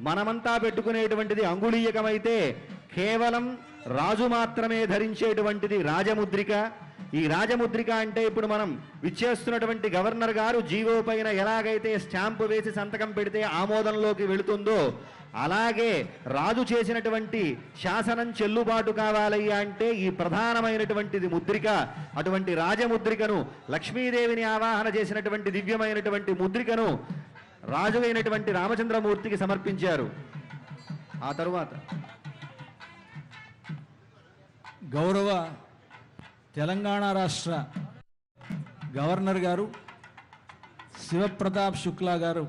మనమంతా పెట్టుకునేటువంటిది అంగుళీయకమైతే కేవలం రాజు మాత్రమే ధరించేటువంటిది రాజముద్రిక. ఈ రాజముద్రిక అంటే ఇప్పుడు మనం విచ్చేస్తున్నటువంటి గవర్నర్ గారు జీవో పైన ఎలాగైతే స్టాంపు వేసి సంతకం పెడితే ఆమోదంలోకి వెళుతుందో అలాగే రాజు చేసినటువంటి శాసనం చెల్లుబాటు కావాలయ్యా అంటే ఈ ప్రధానమైనటువంటిది ముద్రిక. అటువంటి రాజముద్రికను లక్ష్మీదేవిని ఆవాహన చేసినటువంటి దివ్యమైనటువంటి ముద్రికను రాజు అయినటువంటి రామచంద్రమూర్తికి సమర్పించారు. ఆ తరువాత గౌరవ తెలంగాణ రాష్ట్ర గవర్నర్ గారు శివప్రతాప్ శుక్లా గారు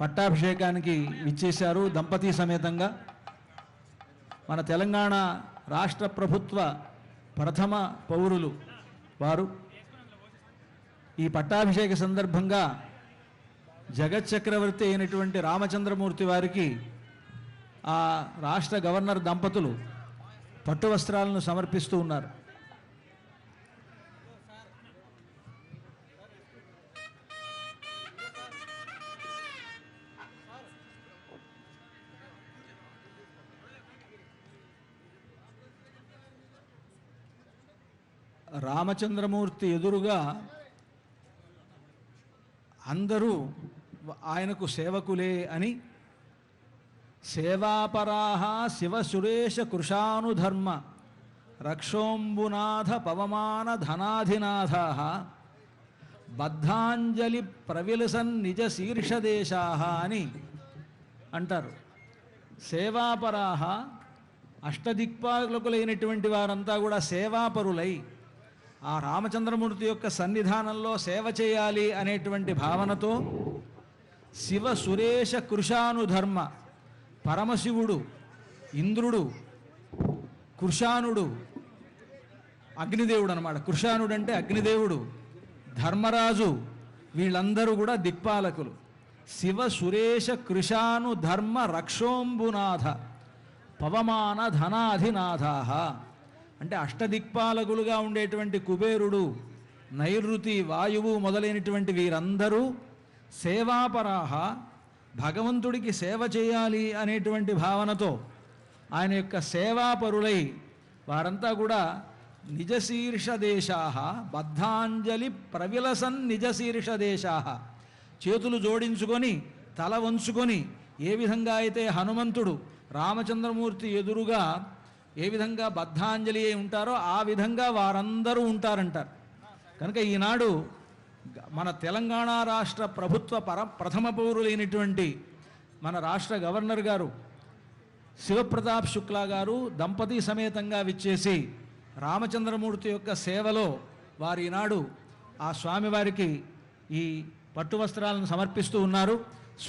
పట్టాభిషేకానికి విచ్చేశారు దంపతి సమేతంగా. మన తెలంగాణ రాష్ట్ర ప్రభుత్వ ప్రథమ పౌరులు వారు. ఈ పట్టాభిషేక సందర్భంగా జగచ్చక్రవర్తి అయినటువంటి రామచంద్రమూర్తి వారికి ఆ రాష్ట్ర గవర్నర్ దంపతులు పట్టు వస్త్రాలను సమర్పిస్తూ ఉన్నారు. రామచంద్రమూర్తి ఎదురుగా అందరూ ఆయనకు సేవకులే అని సేవాపరాహ శివ సురేష కృషానుధర్మ రక్షోంబునాథ పవమాన ధనాధినాథా బద్ధాంజలి ప్రవిలసన్ నిజ శీర్షదేశాః అని అంటారు. సేవాపరాహ అష్టదిక్పాలకులైనటువంటి వారంతా కూడా సేవాపరులై ఆ రామచంద్రమూర్తి యొక్క సన్నిధానంలో సేవ చేయాలి అనేటువంటి భావనతో శివ సురేష కృషానుధర్మ పరమశివుడు, ఇంద్రుడు, కృషానుడు అగ్నిదేవుడు అన్నమాట. కృషానుడు అంటే అగ్నిదేవుడు, ధర్మరాజు వీళ్ళందరూ కూడా దిక్పాలకులు. శివ సురేష కృషాను ధర్మ రక్షోంబునాథ పవమాన ధనాధినాథాః అంటే అష్టదిక్పాలకులుగా ఉండేటువంటి కుబేరుడు, నైరుతి, వాయువు మొదలైనటువంటి వీరందరూ సేవాపరాహ భగవంతుడికి సేవ చేయాలి అనేటువంటి భావనతో ఆయన యొక్క సేవాపరులై వారంతా కూడా నిజశీర్షదేశాః బద్ధాంజలి ప్రవిలసన్ నిజశీర్షదేశాః చేతులు జోడించుకొని తల వంచుకొని ఏ విధంగా అయితే హనుమంతుడు రామచంద్రమూర్తి ఎదురుగా ఏ విధంగా బద్ధాంజలి అయి ఉంటారో ఆ విధంగా వారందరూ ఉంటారంటారు. కనుక ఈనాడు మన తెలంగాణ రాష్ట్ర ప్రభుత్వ ప్రథమ పౌరులైనటువంటి మన రాష్ట్ర గవర్నర్ గారు శివప్రతాప్ శుక్లా గారు దంపతి సమేతంగా విచ్చేసి రామచంద్రమూర్తి యొక్క సేవలో వారు ఈనాడు ఆ స్వామివారికి ఈ పట్టు వస్త్రాలను సమర్పిస్తూ ఉన్నారు.